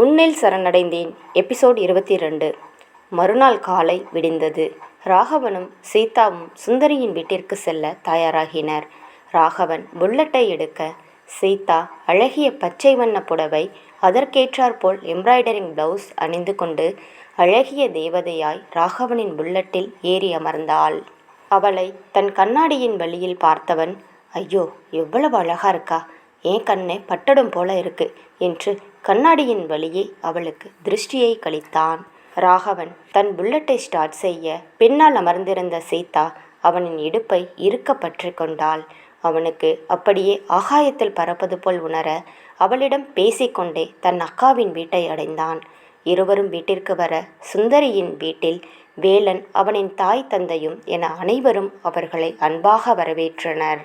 உன்னில் சரணடைந்தேன். எபிசோட் 22. மறுநாள் காலை விடிந்தது. ராகவனும் சீதாவும் சுந்தரியின் வீட்டிற்கு செல்ல தயாராகினர். ராகவன் புல்லட்டை எடுக்க, சீதா அழகிய பச்சை வண்ண புடவை, அதற்கேற்றாற்போல் எம்ப்ராய்டரிங் பிளவுஸ் அணிந்து கொண்டு அழகிய தேவதையாய் ராகவனின் புல்லட்டில் ஏறி அமர்ந்தாள். அவளை தன் கண்ணாடியின் வழியில் பார்த்தவன், ஐயோ எவ்வளவு அழகா இருக்கா, ஏன் கண்ணே பட்டடும் போல இருக்கு என்று கண்ணாடியின் வழியே அவளுக்கு திருஷ்டியை கழித்தான். ராகவன் தன் புல்லட்டை ஸ்டார்ட் செய்ய பின்னால் அமர்ந்திருந்த சீதா அவனின் இடுப்பை இறுக்க பற்றி கொண்டாள். அவனுக்கு அப்படியே ஆகாயத்தில் பறப்பது போல் உணர அவளிடம் பேசிக்கொண்டே தன் அக்காவின் வீட்டை அடைந்தான். இருவரும் வீட்டிற்கு வர சுந்தரியின் வீட்டில் வேலன், அவனின் தாய் தந்தையும் என அனைவரும் அவர்களை அன்பாக வரவேற்றனர்.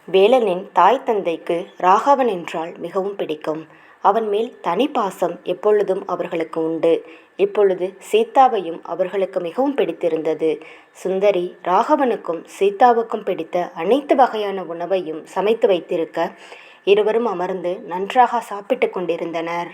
வேலனின் தாய் தந்தைக்கு ராகவன் என்றால் மிகவும் பிடிக்கும். அவன் மேல் தனி பாசம் எப்பொழுதும் அவர்களுக்கு உண்டு. இப்பொழுது சீதாவையும் அவர்களுக்கு மிகவும் பிடித்திருந்தது. சுந்தரி ராகவனுக்கும் சீதாவுக்கும் பிடித்த அனைத்து வகையான உணவையும் சமைத்து வைத்திருக்க இருவரும் அமர்ந்து நன்றாக சாப்பிட்டு கொண்டிருந்தனர்.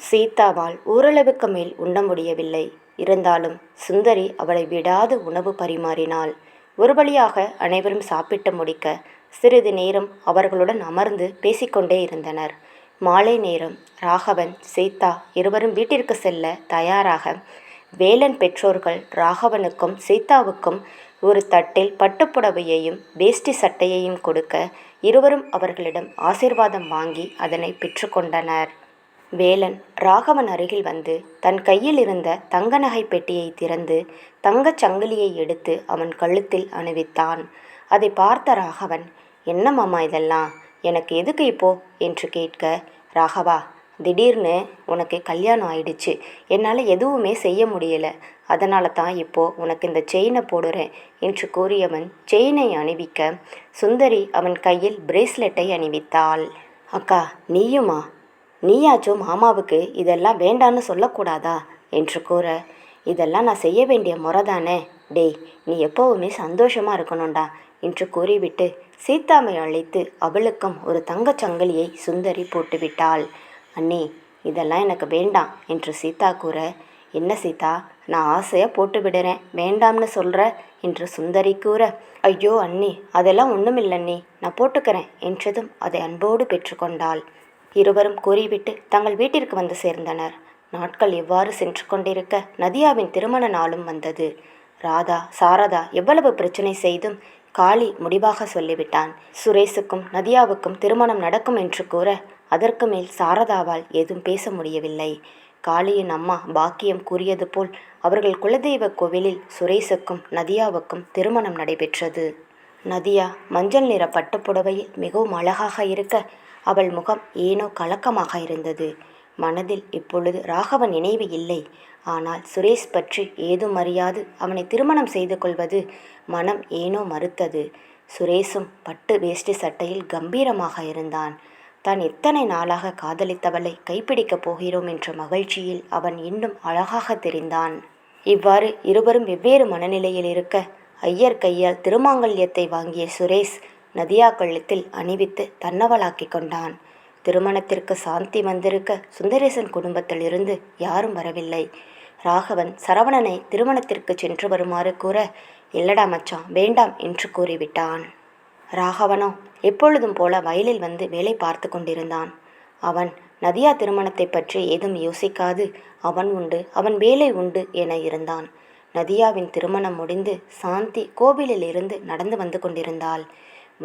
சீதாவால் ஓரளவுக்கு மேல் உண்ண முடியவில்லை. இருந்தாலும் சுந்தரி அவளை விடாது உணவு பரிமாறினாள். ஒரு வழியாக அனைவரும் சாப்பிட்டு முடிக்க சிறிது நேரம் அவர்களுடன் அமர்ந்து பேசிக்கொண்டே இருந்தனர். மாலை நேரம். ராகவன் சீதா இருவரும் வீட்டிற்கு செல்ல தயாராக வேலன் பெற்றோர்கள் ராகவனுக்கும் சீதாவுக்கும் ஒரு தட்டில் பட்டுப்புடவையையும் வேஷ்டி சட்டையையும் கொடுக்க இருவரும் அவர்களிடம் ஆசீர்வாதம் வாங்கி அதனை பெற்றுக்கொண்டனர். வேலன் ராகவன் அருகில் வந்து தன் கையில் இருந்த தங்க நகை பெட்டியை திறந்து தங்கச் சங்கிலியை எடுத்து அவன் கழுத்தில் அணிவித்தான். அதை பார்த்த ராகவன், என்ன மாமா இதெல்லாம், எனக்கு எதுக்கு இப்போ என்று கேட்க, ராகவா திடீர்னு உனக்கு கல்யாணம் ஆயிடுச்சு, என்னால் எதுவுமே செய்ய முடியலை, அதனால தான் இப்போது உனக்கு இந்த செயினை போடுறேன் என்று கூறியவன் செயினை அணிவிக்க சுந்தரி அவன் கையில் பிரேஸ்லெட்டை அணிவித்தாள். அக்கா நீயுமா, நீயாச்சும் மாமாவுக்கு இதெல்லாம் வேண்டான்னு சொல்லக்கூடாதா என்று கூற, இதெல்லாம் நான் செய்ய வேண்டிய முறை தானே, டேய் நீ எப்போவுமே சந்தோஷமாக இருக்கணும்டா என்று கூறிவிட்டு சீதாவை அழைத்து அவளுக்கும் ஒரு தங்கச் சங்கிலியை சுந்தரி போட்டுவிட்டாள். அண்ணே இதெல்லாம் எனக்கு வேண்டாம் என்று சீதா கூற, என்ன சீதா நான் ஆசையாக போட்டு விடுறேன், வேண்டாம்னு சொல்கிற என்று சுந்தரி கூற, ஐயோ அண்ணே அதெல்லாம் ஒன்றுமில்லண்ணே நான் போட்டுக்கிறேன் என்றதும் அதை அன்போடு பெற்றுக்கொண்டாள். இருவரும் கூறிவிட்டு தங்கள் வீட்டிற்கு வந்து சேர்ந்தனர். நாட்கள் எவ்வாறு சென்று கொண்டிருக்க நதியாவின் திருமண நாளும் வந்தது. ராதா சாரதா எவ்வளவு பிரச்சனை செய்தும் காளி முடிவாக சொல்லிவிட்டான். சுரேஷுக்கும் நதியாவுக்கும் திருமணம் நடக்கும் என்று கூற அதற்கு மேல் சாரதாவால் ஏதும் பேச முடியவில்லை. காளியின் அம்மா பாக்கியம் கூறியது போல் அவர்கள் குலதெய்வ கோவிலில் சுரேஷுக்கும் நதியாவுக்கும் திருமணம் நடைபெற்றது. நதியா மஞ்சள் நிற பட்டுப்புடவையில் மிகவும் அழகாக இருக்க அவள் முகம் ஏனோ கலக்கமாக இருந்தது. மனதில் இப்பொழுது ராகவன் நினைவு இல்லை. ஆனால் சுரேஷ் பற்றி ஏதும் அறியாது அவனை திருமணம் செய்து கொள்வது மனம் ஏனோ மறுத்தது. சுரேஷும் பட்டு வேஷ்டி சட்டையில் கம்பீரமாக இருந்தான். தான் எத்தனை நாளாக காதலித்தவளை கைப்பிடிக்கப் போகிறோம் என்ற மகிழ்ச்சியில் அவன் இன்னும் அழகாக தெரிந்தான். இவ்வாறு இருவரும் வெவ்வேறு மனநிலையில் இருக்க ஐயர் கையால் திருமாங்கல்யத்தை வாங்கிய சுரேஷ் நதியா கழுத்தில் அணிவித்து தன்னவளாக்கி கொண்டான். திருமணத்திற்கு சாந்தி வந்திருக்க சுந்தரேசன் குடும்பத்திலிருந்து யாரும் வரவில்லை. ராகவன் சரவணனை திருமணத்திற்கு சென்று வருமாறு கூற, இல்லடா மச்சான் வேண்டாம் என்று கூறிவிட்டான். ராகவனோ எப்பொழுதும் போல வயலில் வந்து வேலை பார்த்து கொண்டிருந்தான். அவன் நதியா திருமணத்தை பற்றி ஏதும் யோசிக்காது அவன் உண்டு அவன் வேலை உண்டு என இருந்தான். நதியாவின் திருமணம் முடிந்து சாந்தி கோவிலில் இருந்து நடந்து வந்து கொண்டிருந்தாள்.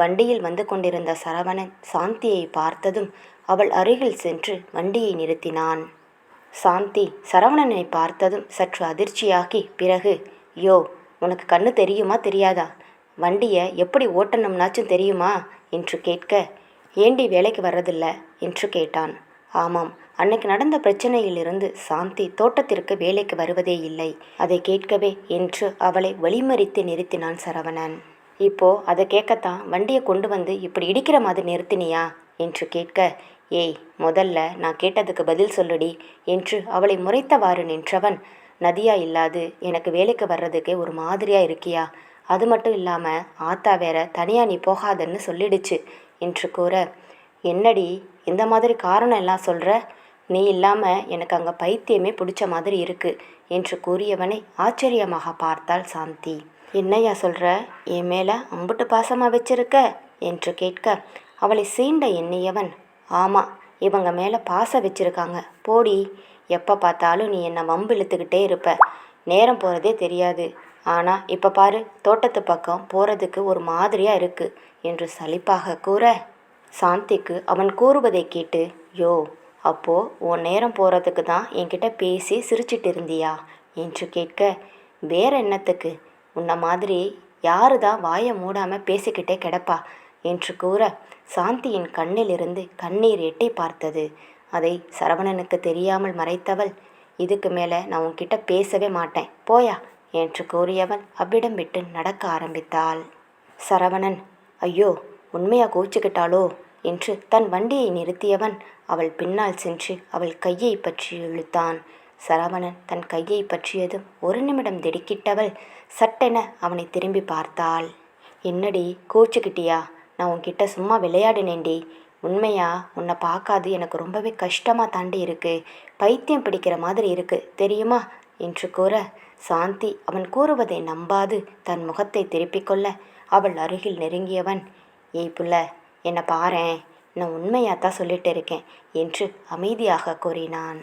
வண்டியில் வந்து கொண்டிருந்த சரவணன் சாந்தியை பார்த்ததும் அவள் அருகில் சென்று வண்டியை நிறுத்தினான். சாந்தி சரவணனை பார்த்ததும் சற்று அதிர்ச்சியாகி பிறகு, யோ உனக்கு கண்ணு தெரியுமா தெரியாதா, வண்டியை எப்படி ஓட்டணும்னாச்சும் தெரியுமா என்று கேட்க, ஏண்டி வேலைக்கு வர்றதில்ல என்று கேட்டான். ஆமாம், அன்னைக்கு நடந்த பிரச்சனையிலிருந்து சாந்தி தோட்டத்திற்கு வேலைக்கு வருவதே இல்லை, அதை கேட்கவே என்று அவளை வழிமறித்து நிறுத்தினான் சரவணன். இப்போ அதை கேட்கத்தான் வண்டியை கொண்டு வந்து இப்படி இடிக்கிற மாதிரி நிறுத்தினியா என்று கேட்க, ஏய் முதல்ல நான் கேட்டதுக்கு பதில் சொல்லுடி என்று அவளை முறைத்தவாறு நின்றவன், நதியா இல்லாது எனக்கு வேலைக்கு வர்றதுக்கே ஒரு மாதிரியா இருக்கியா, அது மட்டும் இல்லாமல் ஆத்தா வேற தனியாக நீ போகாதன்னு சொல்லிடுச்சு என்று கூற, என்னடி இந்த மாதிரி காரணம் எல்லாம் சொல்கிற, நீ இல்லாமல் எனக்கு அங்கே பைத்தியமே பிடிச்ச மாதிரி இருக்கு என்று கூறியவனை ஆச்சரியமாக பார்த்தாள் சாந்தி. என்னையா சொல்கிற? என் மேலே அம்புட்டு பாசமாக வச்சிருக்க என்று கேட்க அவளை சீண்ட எண்ணியவன், ஆமாம், இவங்க மேலே பாசம் வச்சிருக்காங்க, போடி. எப்போ பார்த்தாலும் நீ என்னை வம்பு இழுத்துக்கிட்டே இருப்ப, நேரம் போகிறதே தெரியாது. ஆனால் இப்போ பாரு, தோட்டத்து பக்கம் போகிறதுக்கு ஒரு மாதிரியாக இருக்குது என்று சலிப்பாக கூற, சாந்திக்கு அவன் கூறுவதை கேட்டு, யோ, அப்போது உன் நேரம் போகிறதுக்கு தான் என்கிட்ட பேசி சிரிச்சிட்டு இருந்தியா என்று கேட்க, வேற என்னத்துக்கு, உன்னை மாதிரி யாரு தான் வாயை மூடாமல் பேசிக்கிட்டே கிடப்பா என்று கூற, சாந்தியின் கண்ணிலிருந்து கண்ணீர் எட்டி பார்த்தது. அதை சரவணனுக்கு தெரியாமல் மறைத்தவள், இதுக்கு மேலே நான் உன்கிட்ட பேசவே மாட்டேன், போயா என்று கூறியவள் அவ்விடம் விட்டு நடக்க ஆரம்பித்தாள். சரவணன், ஐயோ, உண்மையா கோச்சிக்கிட்டாளோ என்று தன் வண்டியை நிறுத்தியவன் அவள் பின்னால் சென்று அவள் கையை பற்றி இழுத்தான். சரவணன் தன் கையை பற்றியதும் ஒரு நிமிடம் திடுக்கிட்டவள் சட்டென அவனை திரும்பி பார்த்தாள். என்னடி கோச்சிக்கிட்டியா? நான் உன்கிட்ட சும்மா விளையாடினேன்டி. உண்மையா உன்னை பார்க்காது எனக்கு ரொம்பவே கஷ்டமாக தாண்டி இருக்கு, பைத்தியம் பிடிக்கிற மாதிரி இருக்கு தெரியுமா என்று கூற, சாந்தி அவன் கூறுவதை நம்பாது தன் முகத்தை திருப்பிக் கொள்ள அவள் அருகில் நெருங்கியவன், ஏய் புள்ள, என்னை பாரேன், நான் உண்மையாத்தான் சொல்லிட்டு இருக்கேன் என்று அமைதியாக கூறினான்.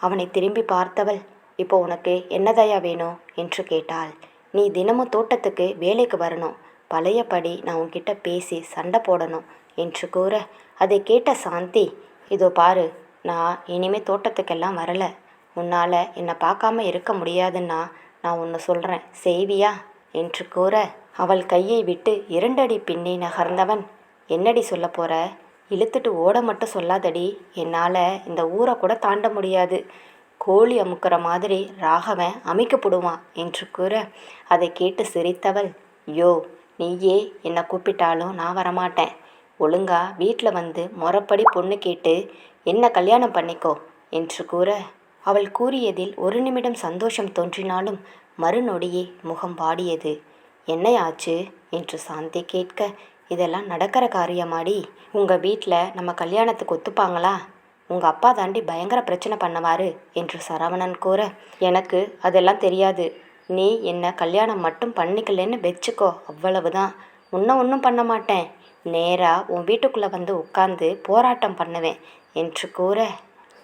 அவனை திரும்பி பார்த்தவள், இப்போ உனக்கு என்னதையா வேணும் என்று கேட்டாள். நீ தினமும் தோட்டத்துக்கு வேலைக்கு வரணும், பழையபடி நான் உன்கிட்ட பேசி சண்டை போடணும் என்று கூற, அதை கேட்ட சாந்தி, இதோ பாரு, நான் இனிமேல் தோட்டத்துக்கெல்லாம் வரலை, உன்னால் என்னை பார்க்காம இருக்க முடியாதுன்னா நான் ஒன்று சொல்கிறேன், செய்வியா என்று கூற, அவள் கையை விட்டு 2 அடி பின்னே நகர்ந்தவன், என்னடி சொல்ல போகிற? இழுத்துட்டு ஓட மட்டும் சொல்லாதடி, என்னால் இந்த ஊரை கூட தாண்ட முடியாது, கோழி அமுக்கிற மாதிரி ராகவன் அமைக்கப்படுவான் என்று கூற, அதை கேட்டு சிரித்தவள், யோ, நீயே என்னை கூப்பிட்டாலும் நான் வரமாட்டேன், ஒழுங்கா வீட்டில் வந்து முறைப்படி பொண்ணு கேட்டு என்ன கல்யாணம் பண்ணிக்கோ என்று கூற, அவள் கூறியதில் ஒரு நிமிடம் சந்தோஷம் தோன்றினாலும் மறுநொடியே முகம் வாடியது. என்னையாச்சு என்று சாந்தி கேட்க, இதெல்லாம் நடக்கிற காரியமாடி, உங்கள் வீட்டில் நம்ம கல்யாணத்துக்கு ஒத்துப்பாங்களா? உங்கள் அப்பா தாண்டி பயங்கர பிரச்சனை பண்ணவாரு என்று சரவணன் கூற, எனக்கு அதெல்லாம் தெரியாது, நீ என்ன கல்யாணம் மட்டும் பண்ணிக்கலன்னு வச்சுக்கோ, அவ்வளவுதான், உன்னை ஒன்றும் பண்ண மாட்டேன், நேராக உன் வீட்டுக்குள்ளே வந்து உட்கார்ந்து போராட்டம் பண்ணுவேன் என்று கூற,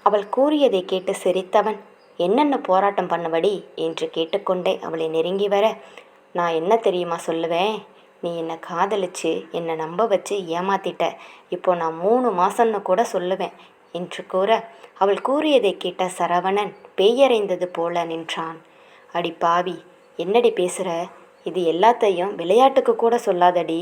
அவள் கூறியதை கேட்டு சிரித்தவன், என்னென்ன போராட்டம் பண்ணுவடி என்று கேட்டுக்கொண்டே அவளை நெருங்கி வர, நான் என்ன தெரியுமா சொல்லுவேன், நீ என்னை காதலிச்சு என்னை நம்ப வச்சு ஏமாத்திட்ட, இப்போ நான் 3 மாதம்னு கூட சொல்லுவேன் என்று கூற, அவள் கூறியதை கேட்ட சரவணன் பேயறைந்தது போல நின்றான். அடி பாவி, என்னடி பேசுகிற? இது எல்லாத்தையும் விளையாட்டுக்கு கூட சொல்லாதடி,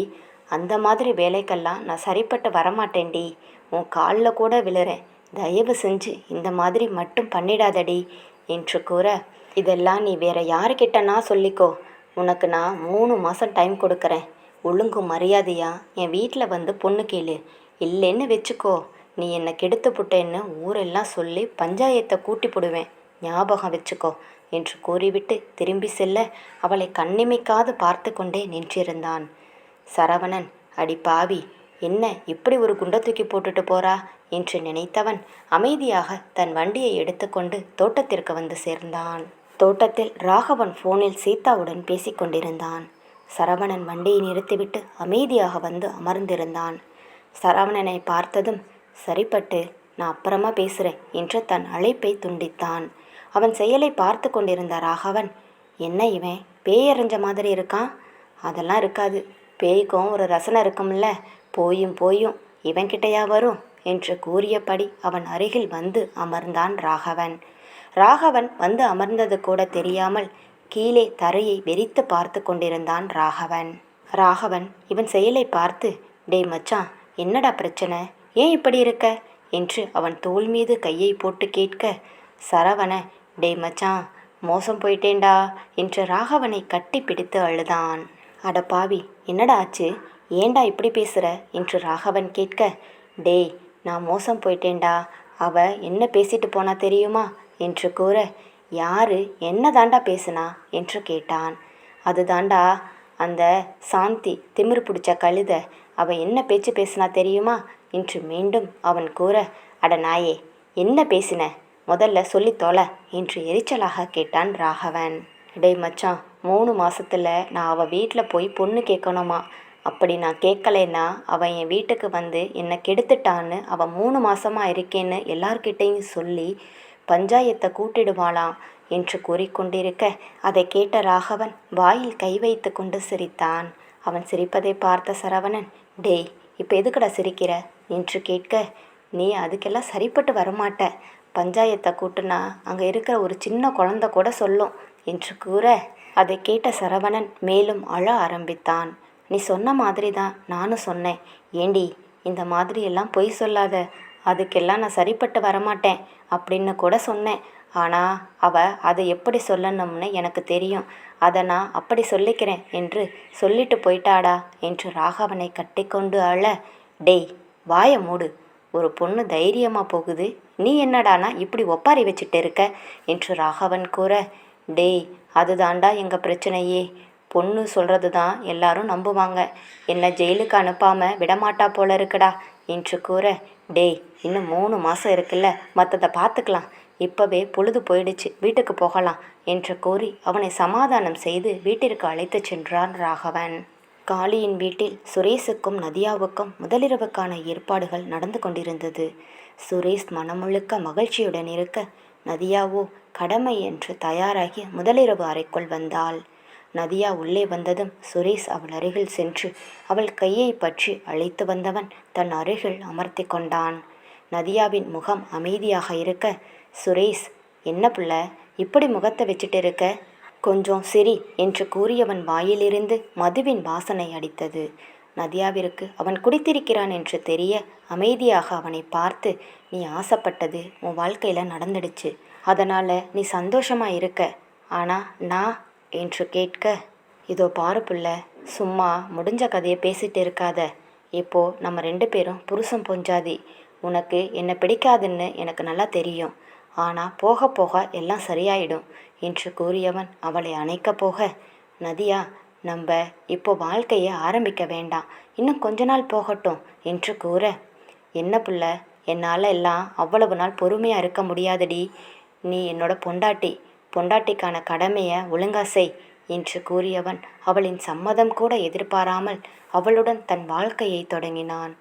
அந்த மாதிரி வேலைக்கெல்லாம் நான் சரிப்பட்டு வரமாட்டேன்டி, உன் காலில் கூட விழுறேன், தயவு செஞ்சு இந்த மாதிரி மட்டும் பண்ணிடாதடி என்று கூற, இதெல்லாம் நீ வேற யாருக்கிட்டனா சொல்லிக்கோ, உனக்கு நான் 3 மாதம் டைம் கொடுக்குறேன், ஒழுங்கு மரியாதையா என் வீட்டில் வந்து பொண்ணு கேளு, இல்லைன்னு வச்சுக்கோ, நீ என்னை கெடுத்து புட்டேன்னு ஊரெல்லாம் சொல்லி பஞ்சாயத்தை கூட்டி போடுவேன், ஞாபகம் வச்சுக்கோ என்று கூறிவிட்டு திரும்பி செல்ல அவளை கண்ணிமைக்காது பார்த்து கொண்டே நின்றிருந்தான். சரவணன், அடி பாவி, என்ன இப்படி ஒரு குண்டை தூக்கி போட்டுட்டு போறா என்று நினைத்தவன் அமைதியாக தன் வண்டியை எடுத்துக்கொண்டு தோட்டத்திற்கு வந்து சேர்ந்தான். தோட்டத்தில் ராகவன் ஃபோனில் சீதாவுடன் பேசிக்கொண்டிருந்தான். சரவணன் வண்டியை நிறுத்திவிட்டு அமைதியாக வந்து அமர்ந்திருந்தான். சரவணனை பார்த்ததும், சரிப்பட்டு, நான் அப்புறமா பேசுகிறேன் என்று தன் அழைப்பை துண்டித்தான். அவன் செயலை பார்த்து கொண்டிருந்த ராகவன், என்ன இவன் பேயறிஞ்ச மாதிரி இருக்கான்? அதெல்லாம் இருக்காது, பேய்க்கும் ஒரு ரசனை இருக்கும்ல, போயும் இவன்கிட்டையா வரும் என்று கூறியபடி அவன் அருகில் வந்து அமர்ந்தான் ராகவன். ராகவன் வந்து அமர்ந்தது கூட தெரியாமல் கீழே தரையை வெறித்து பார்த்து கொண்டிருந்தான் ராகவன் இவன் செயலை பார்த்து, டேய் மச்சான், என்னடா பிரச்சனை, ஏன் இப்படி இருக்க என்று அவன் தோள் மீது கையை போட்டு கேட்க, சரவண, டேய் மச்சான், மோசம் போயிட்டேன்டா என்று ராகவனை கட்டி பிடித்து அழுதான். அட பாவி, என்னடா ஆச்சு, ஏண்டா இப்படி பேசுகிற என்று ராகவன் கேட்க, டேய், நான் மோசம் போயிட்டேன்டா, அவ என்ன பேசிட்டு போனா தெரியுமா என்று கூற, யாரு என்ன தாண்டா பேசுனா என்று கேட்டான். அது தாண்டா அந்த சாந்தி, திமிரு பிடிச்ச கழுத, அவ என்ன பேச்சு பேசுனா தெரியுமா என்று மீண்டும் அவன் கூற, அட நாயே, என்ன பேசின? முதல்ல சொல்லி தொலை என்று எரிச்சலாக கேட்டான் ராகவன். டேய் மச்சான், 3 மாசத்துல நான் அவள் வீட்டில் போய் பொண்ணு கேட்கணுமா? அப்படி நான் கேட்கலைன்னா அவன் என் வீட்டுக்கு வந்து என்னை கெடுத்துட்டான்னு அவன் 3 மாசமா இருக்கேன்னு எல்லார்கிட்டையும் சொல்லி பஞ்சாயத்தை கூட்டிடுவாளாம் என்று கூறிக்கொண்டிருக்க, அதை கேட்ட ராகவன் வாயில் கை வைத்து கொண்டு சிரித்தான். அவன் சிரிப்பதை பார்த்த சரவணன், டேய் இப்போ எதுக்குடா சிரிக்கிற என்று கேட்க, நீ அதுக்கெல்லாம் சரிப்பட்டு வரமாட்ட. பஞ்சாயத்தை கூட்டுனா அங்கே இருக்கிற ஒரு சின்ன குழந்தை கூட சொல்லும் என்று கூற, அதை கேட்ட சரவணன் மேலும் அழ ஆரம்பித்தான். நீ சொன்ன மாதிரி தான் நானும் சொன்னேன். ஏண்டி, இந்த மாதிரி எல்லாம் பொய் சொல்லாத, அதுக்கெல்லாம் நான் சரிப்பட்டு வரமாட்டேன் அப்படின்னு கூட சொன்னேன். ஆனால் அதை எப்படி சொல்லணும்னு எனக்கு தெரியும். அதை நான் அப்படி சொல்லிக்கிறேன் என்று சொல்லிட்டு போயிட்டாடா என்று ராகவனை கட்டிக்கொண்டு அழ, டேய் வாய மூடு, ஒரு பொண்ணு தைரியமாக போகுது, நீ என்னடானா இப்படி ஒப்பாரி வச்சுட்டு இருக்க என்று ராகவன் கூற, டேய் அதுதாண்டா எங்கள் பிரச்சனையே. பொண்ணு சொல்கிறது தான் எல்லாரும் நம்புவாங்க, என்னை ஜெயிலுக்கு அனுப்பாமல் விடமாட்டா போல இருக்குடா என்று கூற, டேய் இன்னும் 3 மாதம் இருக்குல்ல, மற்றதை பார்த்துக்கலாம், இப்போவே பொழுது போயிடுச்சு, வீட்டுக்கு போகலாம் என்று கூறி அவனை சமாதானம் செய்து வீட்டிற்கு அழைத்து சென்றான் ராகவன். காளியின் வீட்டில் சுரேஷுக்கும் நதியாவுக்கும் முதலிரவுக்கான ஏற்பாடுகள் நடந்து கொண்டிருந்தது. சுரேஷ் மனமுழுக்க மகிழ்ச்சியுடன் இருக்க, நதியாவோ கடமை என்று தயாராகி முதலிரவு அறைக்குள் வந்தாள். நதியா உள்ளே வந்ததும் சுரேஷ் அவள் அருகில் சென்று அவள் கையை பற்றி அழைத்து வந்தவன் தன் அருகில் அமர்த்தி கொண்டான். நதியாவின் முகம் அமைதியாக இருக்க, சுரேஷ், என்ன புள்ள இப்படி முகத்தை வச்சுட்டு இருக்க, கொஞ்சம் சிரி என்று கூறியவன் வாயிலிருந்து மதுவின் வாசனை அடித்தது. நதியாவிற்கு அவன் குடித்திருக்கிறான் என்று தெரிய அமைதியாக அவனை பார்த்து, நீ ஆசைப்பட்டது உன் வாழ்க்கையில் நடந்துடுச்சு, அதனால் நீ சந்தோஷமாக இருக்க, ஆனால் நான் என்று கேட்க, இதோ பாரு புள்ள, சும்மா முடிஞ்ச கதையை பேசிட்டு இருக்காத, இப்போது நம்ம 2 பேரும் புருஷன் பொஞ்சாதி, உனக்கு என்னை பிடிக்காதுன்னு எனக்கு நல்லா தெரியும், ஆனால் போக போக எல்லாம் சரியாயிடும் என்று கூறியவன் அவளை அணைக்கப் போக, நதியா நம்ம இப்போ வாழ்க்கையை ஆரம்பிக்க வேண்டாம், இன்னும் கொஞ்ச நாள் போகட்டும் என்று கூற, என்ன புள்ள, என்னால் எல்லாம் அவ்வளவு நாள் பொறுமையாக இருக்க முடியாதடி, நீ என்னோட பொண்டாட்டிக்கான கடமையை ஒழுங்கா செய் என்று கூறியவன் அவளின் சம்மதம் கூட எதிர்பாராமல் அவளுடன் தன் வாழ்க்கையை தொடங்கினான்.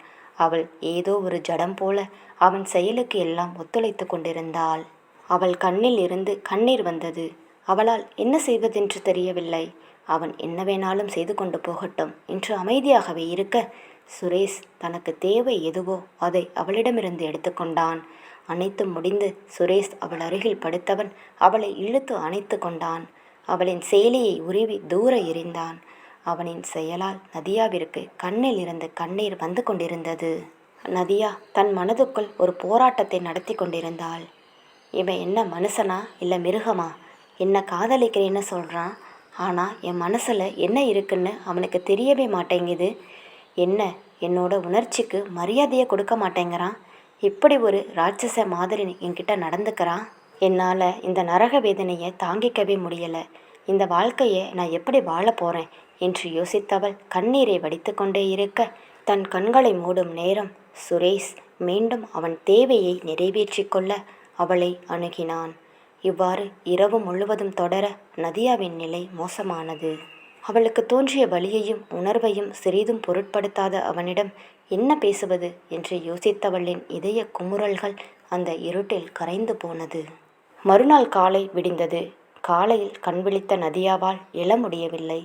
அவள் ஏதோ ஒரு ஜடம் போல அவன் செயலுக்கு எல்லாம் ஒத்துழைத்து கொண்டிருந்தாள். அவள் கண்ணில் இருந்து கண்ணீர் வந்தது. அவளால் என்ன செய்வதென்று தெரியவில்லை. அவன் என்ன வேணாலும் செய்து கொண்டு போகட்டும் என்று அமைதியாகவே இருக்க, சுரேஷ் தனக்கு தேவை எதுவோ அதை அவளிடமிருந்து எடுத்துக்கொண்டான். அனைத்தும் முடிந்து சுரேஷ் அவள் அருகில் படுத்தவன் அவளை இழுத்து அணைத்து கொண்டான். அவளின் சேலையை உருவி தூர எறிந்தான். அவனின் செயலால் நதியாவிற்கு கண்ணில் இருந்து கண்ணீர் வந்து கொண்டிருந்தது. நதியா தன் மனதுக்குள் ஒரு போராட்டத்தை நடத்தி கொண்டிருந்தாள். இவன் என்ன மனுஷனா இல்லை மிருகமா? என்ன காதலிக்கிறேன்னு சொல்கிறான், ஆனால் என் மனசில் என்ன இருக்குன்னு அவனுக்கு தெரியவே மாட்டேங்குது. என்னோட உணர்ச்சிக்கு மரியாதையை கொடுக்க மாட்டேங்கிறான். இப்படி ஒரு ராட்சச மாதிரி என்கிட்ட நடந்துக்கிறான். என்னால் இந்த நரக வேதனையை தாங்கிக்கவே முடியலை. இந்த வாழ்க்கையை நான் எப்படி வாழ போகிறேன் என்று யோசித்தவள் கண்ணீரை வடித்து கொண்டே இருக்க, தன் கண்களை மூடும் நேரம் சுரேஷ் மீண்டும் அவன் தேவையை நிறைவேற்றி கொள்ள அவளை அணுகினான். இவ்வாறு இரவு முழுவதும் தொடர நதியாவின் நிலை மோசமானது. அவளுக்கு தோன்றிய வலியையும் உணர்வையும் சிறிதும் பொருட்படுத்தாத அவனிடம் என்ன பேசுவது என்று யோசித்தவளின் இதய குமுறல்கள் அந்த இருட்டில் கரைந்து போனது. மறுநாள் காலை விடிந்தது. காலையில் கண்விழித்த நதியாவால் எழ முடியவில்லை.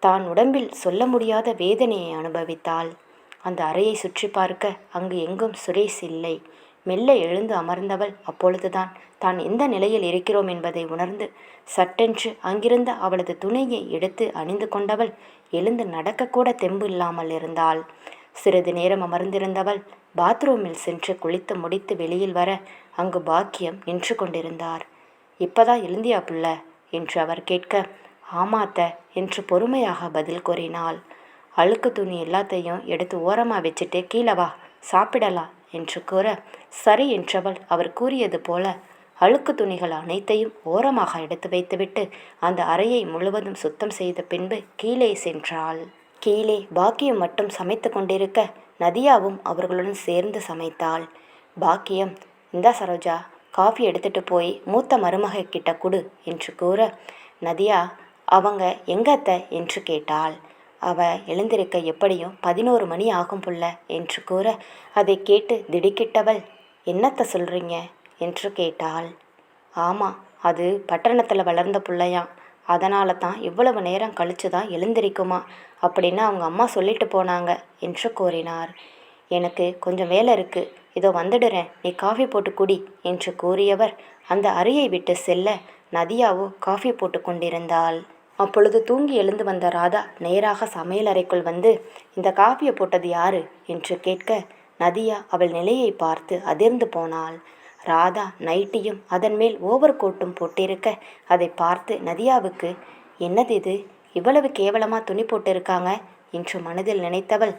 தான் உடம்பில் சொல்ல முடியாத வேதனையை அனுபவித்தாள். அந்த அறையை சுற்றி பார்க்க அங்கு எங்கும் சுரேஷ் இல்லை. மெல்ல எழுந்து அமர்ந்தவள் அப்பொழுதுதான் தான் எந்த நிலையில் இருக்கிறோம் என்பதை உணர்ந்து சட்டென்று அங்கிருந்த அவளது துணியை எடுத்து அணிந்து கொண்டவள் எழுந்து நடக்கக்கூட தெம்பு இல்லாமல் இருந்தாள். சிறிது நேரம் அமர்ந்திருந்தவள் பாத்ரூமில் சென்று குளித்து முடித்து வெளியில் வர அங்கு பாக்கியம் நின்று கொண்டிருந்தார். இப்பதான் எழுந்தியா புள்ள என்று அவர் கேட்க, ஆமாத்த என்று பொறுமையாக பதில் கூறினாள். அழுக்கு துணி எல்லாத்தையும் எடுத்து ஓரமாக வச்சுட்டு கீழே வா, சாப்பிடலாம் என்று கூற, சரி என்றவள் அவர் கூறியது போல அழுக்கு துணிகள் அனைத்தையும் ஓரமாக எடுத்து வைத்துவிட்டு அந்த அறையை முழுவதும் சுத்தம் செய்த பின்பு கீழே சென்றாள். கீழே பாக்கியம் மட்டும் சமைத்து கொண்டிருக்க நதியாவும் அவர்களுடன் சேர்ந்து சமைத்தாள். பாக்கியம், இந்தா சரோஜா, காஃபி எடுத்துட்டு போய் மூத்த மருமக கிட்ட கொடு என்று கூற, நதியா, அவங்க எங்க அத்தை என்று கேட்டாள். அவ எழுந்திருக்க எப்படியும் 11 மணி ஆகும் புள்ள என்று கூற, அதை கேட்டு திடுக்கிட்டவள், என்னத்த சொல்றீங்க என்று கேட்டாள். ஆமாம், அது பட்டணத்தில் வளர்ந்த பிள்ளையாம், அதனால தான் இவ்வளவு நேரம் கழிச்சு தான் எழுந்திருக்குமா அப்படின்னு அவங்க அம்மா சொல்லிட்டு போனாங்க என்று கூறினார். எனக்கு கொஞ்சம் வேலை இருக்குது, இதோ வந்துடுறேன், நீ காஃபி போட்டு குடி என்று கூறியவர் அந்த அறையை விட்டு செல்ல, நதியாவோ காஃபி போட்டு கொண்டிருந்தாள். அப்பொழுது தூங்கி எழுந்து வந்த ராதா நேராக சமையலறைக்குள் வந்து, இந்த காஃபியை போட்டது யாரு என்று கேட்க, நதியா அவள் நிலையை பார்த்து அதிர்ந்து போனாள். ராதா நைட்டியும் அதன் மேல் ஓவர் கோட்டும் போட்டிருக்க அதை பார்த்து நதியாவுக்கு, என்னது இது, இவ்வளவு கேவலமாக துணி போட்டிருக்காங்க என்று மனதில் நினைத்தவள்,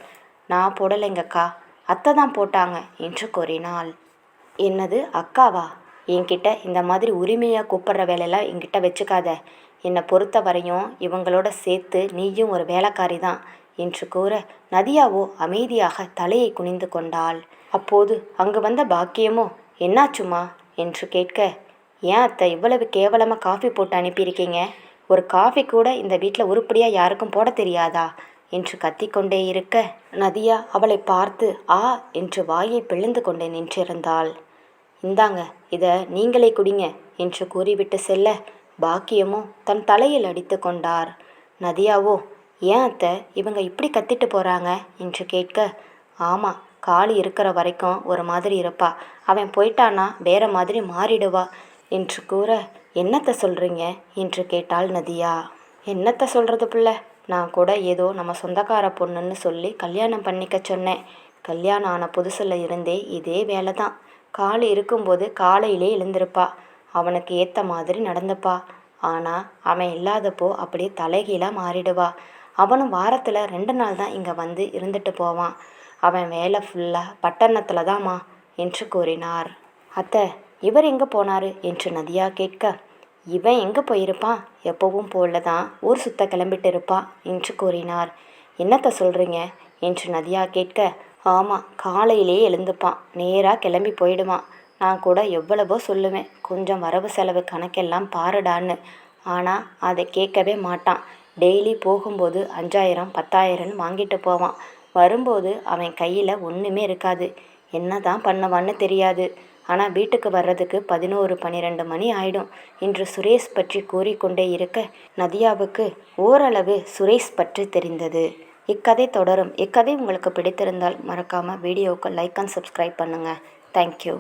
நான் போடலைங்கக்கா, அத்தை தான் போட்டாங்க என்று கூறினாள். என்னது அக்காவா? என்கிட்ட இந்த மாதிரி உரிமையாக கூப்பிட்ற வேலையெல்லாம் என்கிட்ட வச்சுக்காத. என்னை பொறுத்த வரையும் இவங்களோட சேர்த்து நீயும் ஒரு வேலைக்காரி தான் என்று கூற, நதியாவோ அமைதியாக தலையை குனிந்து கொண்டாள். அப்போது அங்கு வந்த பாக்கியமோ, என்னாச்சுமா என்று கேட்க, ஏன் அத்தை இவ்வளவு கேவலமாக காஃபி போட்டு அனுப்பியிருக்கீங்க? ஒரு காஃபி கூட இந்த வீட்டில் உருப்படியாக யாருக்கும் போட தெரியாதா என்று கத்திக்கொண்டே இருக்க, நதியா அவளை பார்த்து ஆ என்று வாயை பிளந்து கொண்டே நின்றிருந்தாள். இந்தாங்க, இதை நீங்களே குடிங்க என்று கூறிவிட்டு செல்ல, பாக்கியமோ தன் தலையில் அடித்து கொண்டார். நதியாவோ, ஏன் அத்தை இவங்க இப்படி கத்திட்டு போகிறாங்க என்று கேட்க, ஆமாம், காளி இருக்கிற வரைக்கும் ஒரு மாதிரி இருப்பா, அவன் போயிட்டானா வேற மாதிரி மாறிடுவா என்று கூற, என்னத்தை சொல்கிறீங்க என்று கேட்டாள் நதியா. என்னத்தை சொல்கிறது புள்ள, நான் கூட ஏதோ நம்ம சொந்தக்கார பொண்ணுன்னு சொல்லி கல்யாணம் பண்ணிக்க சொன்னேன். கல்யாணம் ஆன புதுசில் இருந்தே இதே வேலை தான். காளி இருக்கும்போது காலையிலே எழுந்திருப்பா, அவனுக்கு ஏற்ற மாதிரி நடந்துப்பா. ஆனால் அவன் இல்லாதப்போ அப்படியே தலைகீழாக மாறிடுவா. அவனும் வாரத்தில் 2 நாள் தான் இங்கே வந்து இருந்துட்டு போவான். அவன் வேலை ஃபுல்லாக பட்டணத்தில் தான்மா என்று கூறினார். அத்தை, இவர் எங்கே போனார் என்று நதியா கேட்க, இவன் எங்கே போயிருப்பான், எப்பவும் போல தான் ஊர் சுத்த கிளம்பிட்டு இருப்பான் என்று கூறினார். என்னத்தை சொல்கிறீங்க என்று நதியா கேட்க, ஆமாம், காலையிலே எழுந்துப்பான், நேராக கிளம்பி போயிடுவான். நான் கூட எவ்வளவோ சொல்லுவேன், கொஞ்சம் வரவு செலவு கணக்கெல்லாம் பாருடான்னு. ஆனால் அதை கேட்கவே மாட்டான். டெய்லி போகும்போது 5000 10,000 வாங்கிட்டு போவான். வரும்போது அவன் கையில் ஒன்றுமே இருக்காது. என்ன தான் பண்ணுவான்னு தெரியாது. ஆனால் வீட்டுக்கு வர்றதுக்கு 11 12 மணி ஆயிடும் என்று சுரேஷ் பற்றி கூறிக்கொண்டே இருக்க, நதியாவுக்கு ஓரளவு சுரேஷ் பற்றி தெரிந்தது. இக்கதை தொடரும். இக்கதை உங்களுக்கு பிடித்திருந்தால் மறக்காமல் வீடியோவுக்கு லைக் அண்ட் சப்ஸ்கிரைப் பண்ணுங்கள். தேங்க்யூ.